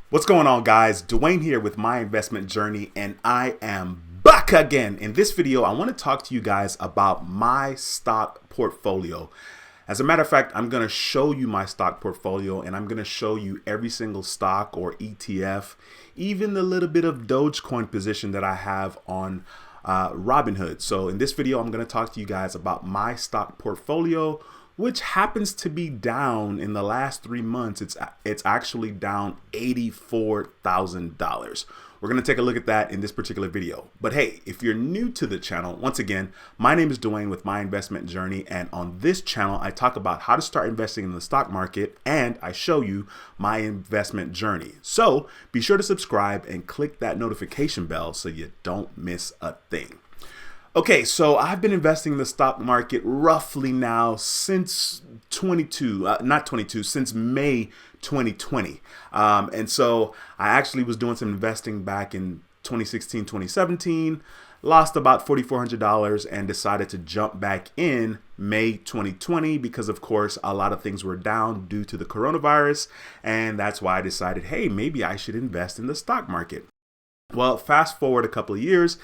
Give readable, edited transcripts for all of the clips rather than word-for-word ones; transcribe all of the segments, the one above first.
What's going on, guys? Dwayne here with My Investment Journey, and I am back again. In this video, I want to talk to you guys about my stock portfolio. As a matter of fact, I'm going to show you my stock portfolio, and I'm going to show you every single stock or ETF, even the little bit of Dogecoin position that I have on Robinhood. So in this video, I'm going to talk to you guys about my stock portfolio, which happens to be down in the last 3 months. It's actually down $84,000. We're going to take a look at that in this particular video. But hey, if you're new to the channel, once again, my name is Dwayne with My Investment Journey. And on this channel, I talk about how to start investing in the stock market, and I show you my investment journey. So be sure to subscribe and click that notification bell so you don't miss a thing. Okay, so I've been investing in the stock market roughly now since since May 2020. And so I actually was doing some investing back in 2016, 2017, lost about $4,400 and decided to jump back in May 2020 because, of course, a lot of things were down due to the coronavirus. And that's why I decided, hey, maybe I should invest in the stock market. Well, fast forward a couple of years.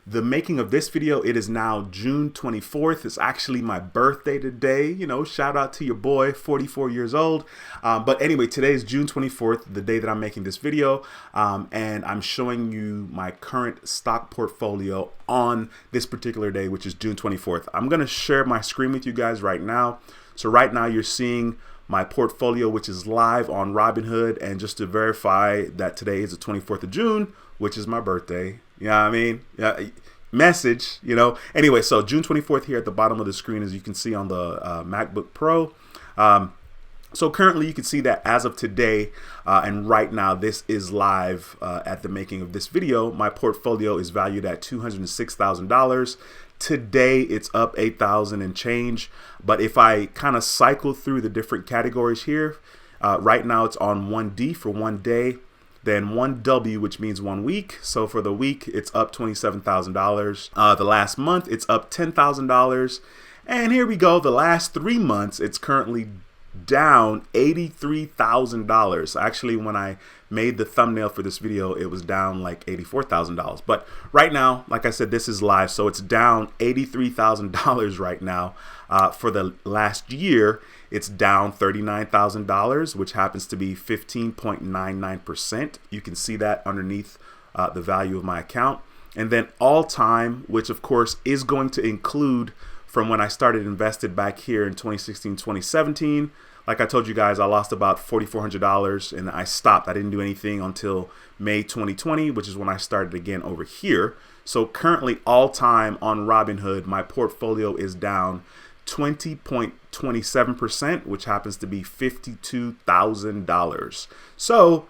The making of this video, it is now June 24th. It's actually my birthday today. You know, shout out to your boy, 44 years old. But anyway, today is June 24th, the day that I'm making this video. And I'm showing you my current stock portfolio on this particular day, which is June 24th. I'm going to share my screen with you guys right now. So right now you're seeing my portfolio, which is live on Robinhood. And just to verify that today is the 24th of June, which is my birthday. You know what I mean? Yeah, message, you know. Anyway, so June 24th here at the bottom of the screen, as you can see on the MacBook Pro. So currently you can see that as of today, and right now this is live at the making of this video, my portfolio is valued at $206,000. Today it's up 8,000 and change. But if I kind of cycle through the different categories here, right now it's on 1D for 1 day. Then 1W, which means 1 week. So for the week, it's up $27,000. The last month, it's up $10,000. And here we go. The last 3 months, it's currently down $83,000. Actually, when I made the thumbnail for this video, it was down like $84,000. But right now, like I said, this is live. So it's down $83,000 right now. For the last year, it's down $39,000, which happens to be 15.99%. You can see that underneath the value of my account. And then all time, which of course is going to include from when I started invested back here in 2016, 2017. Like I told you guys, I lost about $4,400 and I stopped. I didn't do anything until May 2020, which is when I started again over here. So currently all time on Robinhood, my portfolio is down 20.27%, which happens to be $52,000. So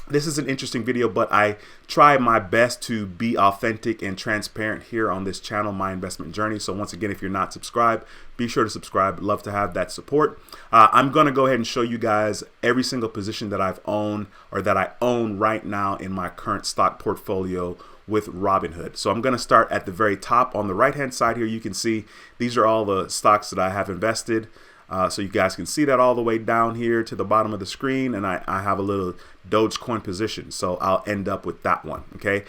this is an interesting video, but I try my best to be authentic and transparent here on this channel, My Investment Journey. So once again, if you're not subscribed, be sure to subscribe. Love to have that support. I'm going to go ahead and show you guys every single position that I've owned or that I own right now in my current stock portfolio with Robinhood. So I'm going to start at the very top. On the right hand side here, you can see these are all the stocks that I have invested. So you guys can see that all the way down here to the bottom of the screen, and I have a little Dogecoin position, so I'll end up with that one. Okay,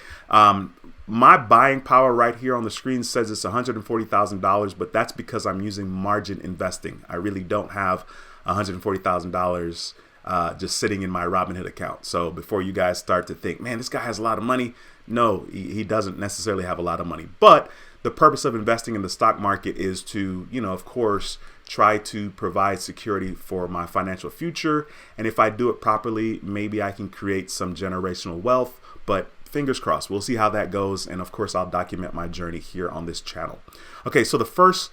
my buying power right here on the screen says it's $140,000, but that's because I'm using margin investing. I really don't have $140,000 just sitting in my Robinhood account. So before you guys start to think, man, this guy has a lot of money, no, he doesn't necessarily have a lot of money. But the purpose of investing in the stock market is to, you know, of course, try to provide security for my financial future. And if I do it properly, maybe I can create some generational wealth. But fingers crossed, we'll see how that goes. And of course, I'll document my journey here on this channel. Okay, so the first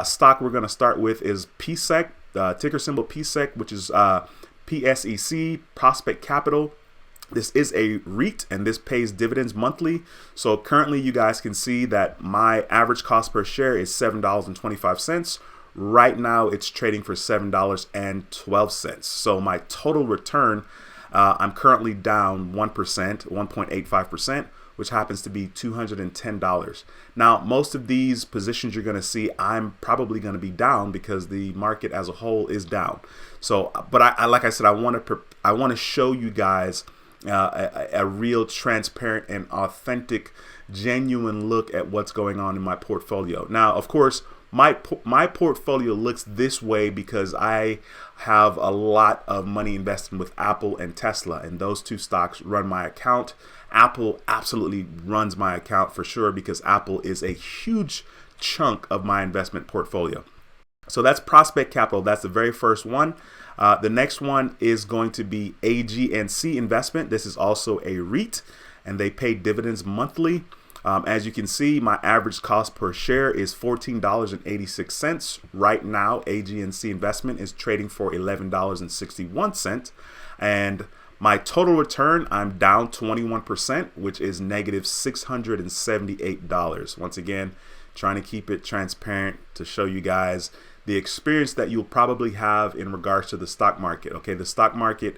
stock we're going to start with is PSEC, ticker symbol PSEC, which is PSEC, Prospect Capital. This is a REIT, and this pays dividends monthly. So currently you guys can see that my average cost per share is $7.25. Right now it's trading for $7.12. So my total return, I'm currently down 1%, 1.85%, which happens to be $210. Now, most of these positions you're going to see, I'm probably going to be down because the market as a whole is down. So, but I like I said, I want to show you guys a real transparent and authentic, genuine look at what's going on in my portfolio. Now, of course, my portfolio looks this way because I have a lot of money invested with Apple and Tesla, and those two stocks run my account. Apple absolutely runs my account for sure because Apple is a huge chunk of my investment portfolio. So that's Prospect Capital. That's the very first one. The next one is going to be AG&C Investment. This is also a REIT, and they pay dividends monthly. As you can see, my average cost per share is $14.86. Right now, AG&C Investment is trading for $11.61. And my total return, I'm down 21%, which is negative $678. Once again, trying to keep it transparent to show you guys the experience that you'll probably have in regards to the stock market. Okay, the stock market,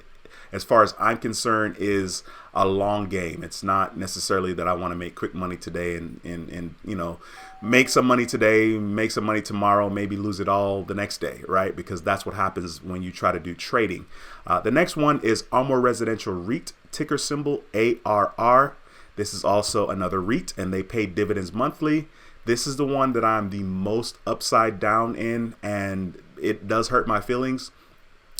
as far as I'm concerned, is a long game. It's not necessarily that I want to make quick money today and you know, make some money today, make some money tomorrow, maybe lose it all the next day, right? Because that's what happens when you try to do trading. The next one is Armor Residential REIT, ticker symbol ARR. This is also another REIT, and they pay dividends monthly. This is the one that I'm the most upside down in, and it does hurt my feelings.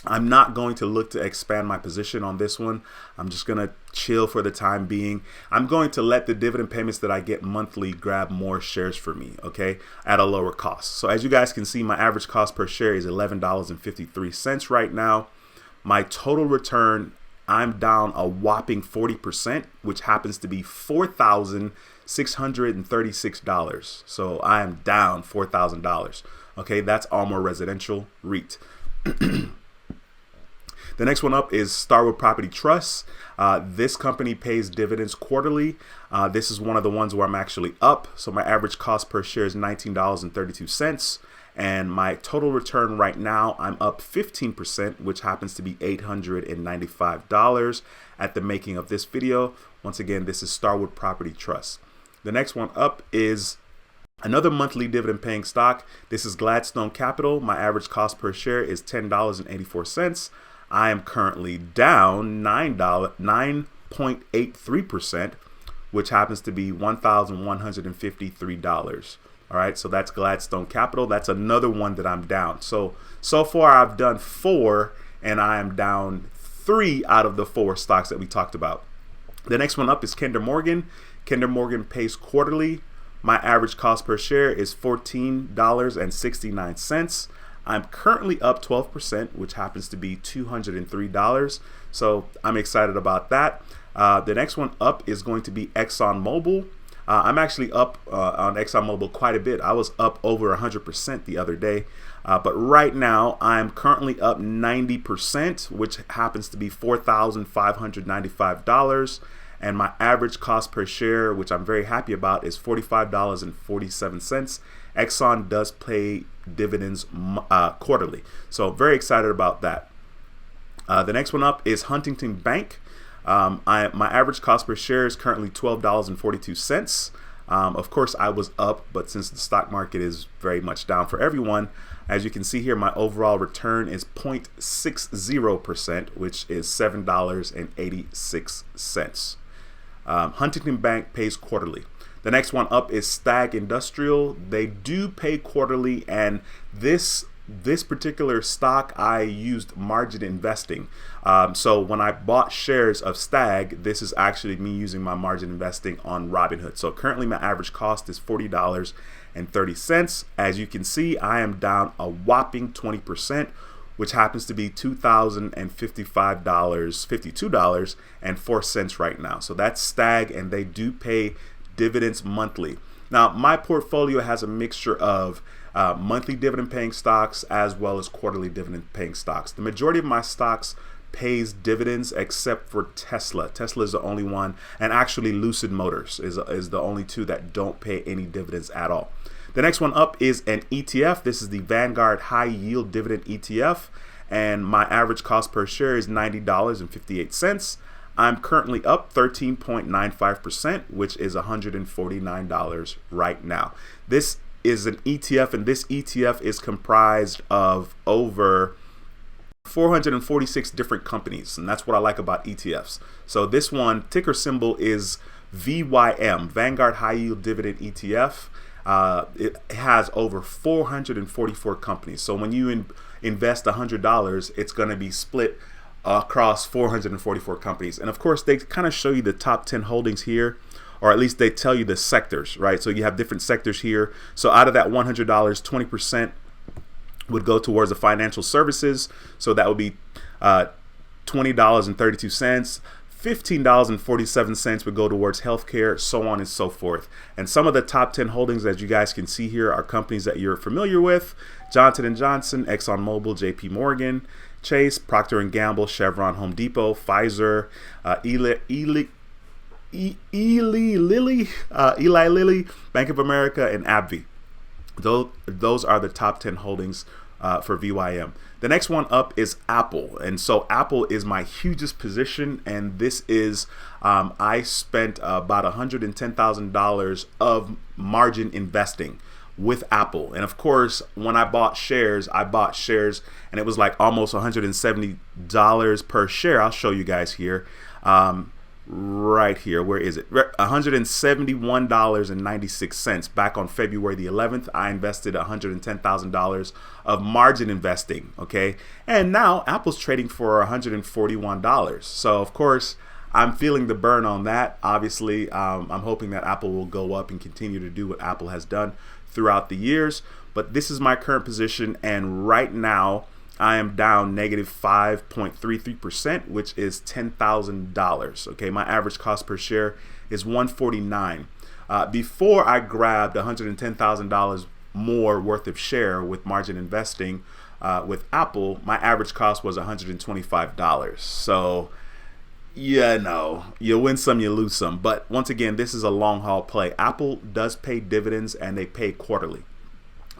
I'm not going to look to expand my position on this one. I'm just going to chill for the time being. I'm going to let the dividend payments that I get monthly grab more shares for me, okay, at a lower cost. So as you guys can see, my average cost per share is $11.53 right now. My total return, I'm down a whopping 40%, which happens to be $4,636. So I am down $4,000. Okay, that's Armor Residential REIT. The next one up is Starwood Property Trust. This company pays dividends quarterly. This is one of the ones where I'm actually up. So my average cost per share is $19.32. And my total return right now, I'm up 15%, which happens to be $895 at the making of this video. Once again, this is Starwood Property Trust. The next one up is another monthly dividend paying stock. This is Gladstone Capital. My average cost per share is $10.84. I am currently down $9.83%, which happens to be $1,153. All right, so that's Gladstone Capital. That's another one that I'm down. So far I've done 4, and I am down 3 out of the 4 stocks that we talked about. The next one up is Kinder Morgan. Kinder Morgan pays quarterly. My average cost per share is $14.69. I'm currently up 12%, which happens to be $203. So I'm excited about that. The next one up is going to be ExxonMobil. I'm actually up on ExxonMobil quite a bit. I was up over 100% the other day. But right now, I'm currently up 90%, which happens to be $4,595. And my average cost per share, which I'm very happy about, is $45.47. Exxon does pay dividends quarterly. So very excited about that. The next one up is Huntington Bank. My average cost per share is currently $12.42. Of course, I was up, but since the stock market is very much down for everyone, as you can see here, my overall return is 0.60%, which is $7.86. Huntington Bank pays quarterly. The next one up is Stag Industrial. They do pay quarterly, and this particular stock I used margin investing. So when I bought shares of Stag, this is actually me using my margin investing on Robinhood. So currently my average cost is $40.30. As you can see, I am down a whopping 20%, which happens to be $52.04 right now. So that's Stag, and they do pay dividends monthly. Now, my portfolio has a mixture of monthly dividend paying stocks as well as quarterly dividend paying stocks. The majority of my stocks pays dividends except for Tesla. Tesla is the only one, and actually Lucid Motors is the only two that don't pay any dividends at all. The next one up is an ETF. This is the Vanguard High Yield Dividend ETF, and my average cost per share is $90.58. I'm currently up 13.95%, which is $149 right now. This is an ETF, and this ETF is comprised of over 446 different companies, and that's what I like about ETFs. So this one, ticker symbol is VYM, Vanguard High Yield Dividend ETF. It has over 444 companies. So when you invest $100, it's going to be split across 444 companies. And of course, they kind of show you the top 10 holdings here, or at least they tell you the sectors, right? So you have different sectors here. So out of that $100, 20% would go towards the financial services. So that would be $20.32. $15.47 would go towards healthcare, so on and so forth. And some of the top 10 holdings, as you guys can see here, are companies that you're familiar with: Johnson & Johnson, ExxonMobil, JP Morgan, Chase, Procter & Gamble, Chevron, Home Depot, Pfizer, Eli Lilly, Bank of America, and AbbVie. Those are the top 10 holdings for VYM. The next one up is Apple. And so Apple is my hugest position. And this is, I spent about $110,000 of margin investing with Apple. And of course, when I bought shares and it was like almost $170 per share. I'll show you guys here. Right here, where is it? $171.96. Back on February the 11th, I invested $110,000 of margin investing. Okay, and now Apple's trading for $141. So of course, I'm feeling the burn on that. Obviously, I'm hoping that Apple will go up and continue to do what Apple has done throughout the years. But this is my current position, and right now I am down negative 5.33%, which is $10,000. Okay, my average cost per share is $149. Before I grabbed $110,000 more worth of share with margin investing with Apple, my average cost was $125. So, you win some, you lose some. But once again, this is a long haul play. Apple does pay dividends, and they pay quarterly.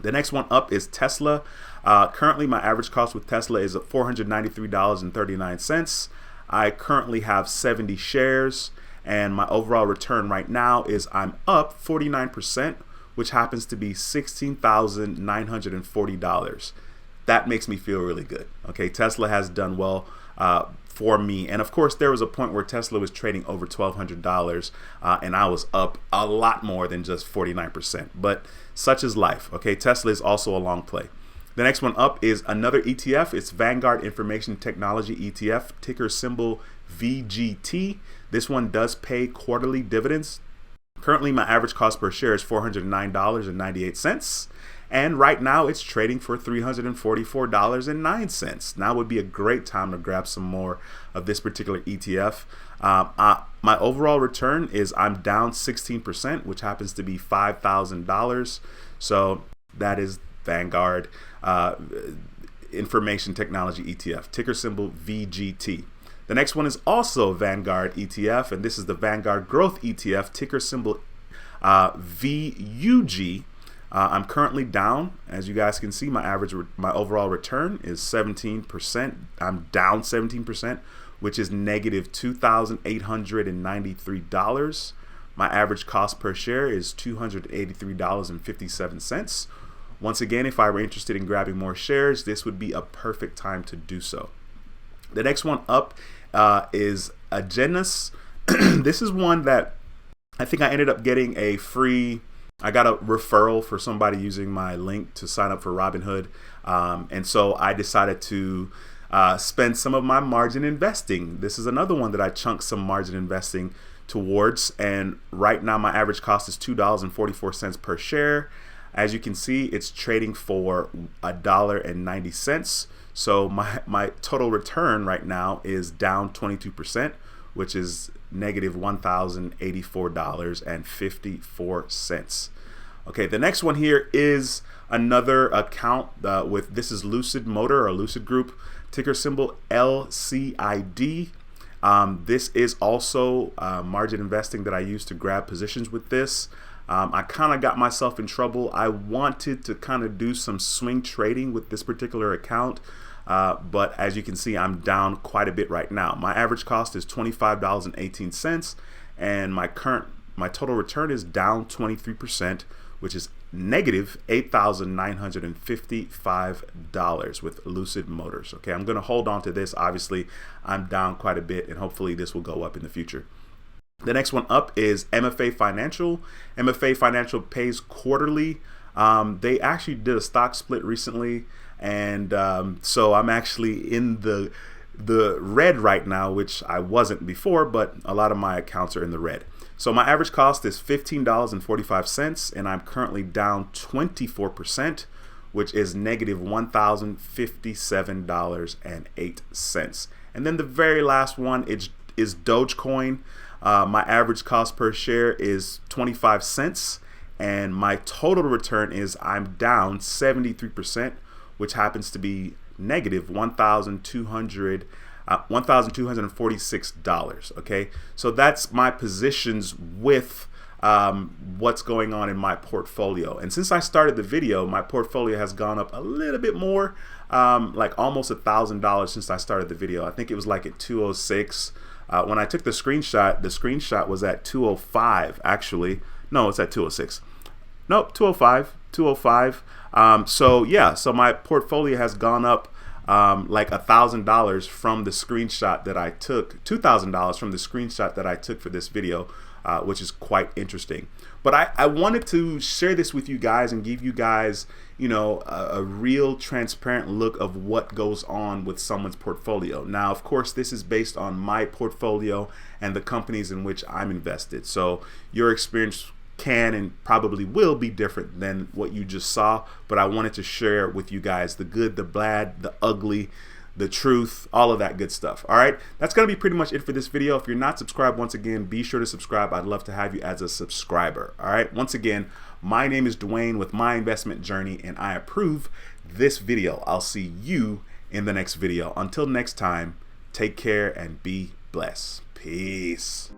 The next one up is Tesla. Currently, my average cost with Tesla is $493.39. I currently have 70 shares, and my overall return right now is I'm up 49%, which happens to be $16,940. That makes me feel really good. Okay, Tesla has done well for me. And of course, there was a point where Tesla was trading over $1,200, and I was up a lot more than just 49%. But such is life. Okay, Tesla is also a long play. The next one up is another ETF. It's Vanguard Information Technology ETF, ticker symbol VGT. This one does pay quarterly dividends. Currently, my average cost per share is $409.98. And right now, it's trading for $344.09. Now would be a great time to grab some more of this particular ETF. My overall return is I'm down 16%, which happens to be $5,000. So that is Vanguard Information Technology ETF, ticker symbol VGT. The next one is also Vanguard ETF, and this is the Vanguard Growth ETF, ticker symbol VUG. I'm currently down. As you guys can see, my overall return is 17%. I'm down 17%, which is negative $2,893. My average cost per share is $283.57. Once again, if I were interested in grabbing more shares, this would be a perfect time to do so. The next one up is Agenus. This is one that I think I ended up getting I got a referral for somebody using my link to sign up for Robinhood. And so I decided to spend some of my margin investing. This is another one that I chunked some margin investing towards. And right now my average cost is $2.44 per share. As you can see, it's trading for $1.90. So my total return right now is down 22%, which is negative $1,084.54. Okay, the next one here is another account this is Lucid Motor or Lucid Group, ticker symbol LCID. This is also margin investing that I use to grab positions with this. I kind of got myself in trouble. I wanted to kind of do some swing trading with this particular account. But as you can see, I'm down quite a bit right now. My average cost is $25.18, and my total return is down 23%, which is negative $8,955 with Lucid Motors. Okay, I'm going to hold on to this. Obviously, I'm down quite a bit, and hopefully this will go up in the future. The next one up is MFA Financial. MFA Financial pays quarterly. They actually did a stock split recently, and so I'm actually in the red right now, which I wasn't before, but a lot of my accounts are in the red. So my average cost is $15.45, and I'm currently down 24%, which is negative $1,057.08. And then the very last one is Dogecoin. My average cost per share is 25 cents, and my total return is I'm down 73%, which happens to be negative $1,246. Okay, so that's my positions with what's going on in my portfolio. And since I started the video, my portfolio has gone up a little bit more, like almost $1,000 since I started the video. I think it was like at 206. When I took the screenshot was at 205 actually. No, it's at 206. Nope, 205. So yeah, so my portfolio has gone up like $1,000 from the screenshot that I took, $2,000 from the screenshot that I took for this video, which is quite interesting. But I wanted to share this with you guys and give you guys, you know, a real transparent look of what goes on with someone's portfolio. Now, of course, this is based on my portfolio and the companies in which I'm invested. So your experience can and probably will be different than what you just saw, but I wanted to share with you guys the good, the bad, the ugly, the truth, all of that good stuff. All right, that's gonna be pretty much it for this video. If you're not subscribed, once again, be sure to subscribe. I'd love to have you as a subscriber. All right, once again, my name is Dwayne with My Investment Journey, and I approve this video. I'll see you in the next video. Until next time, take care and be blessed. Peace.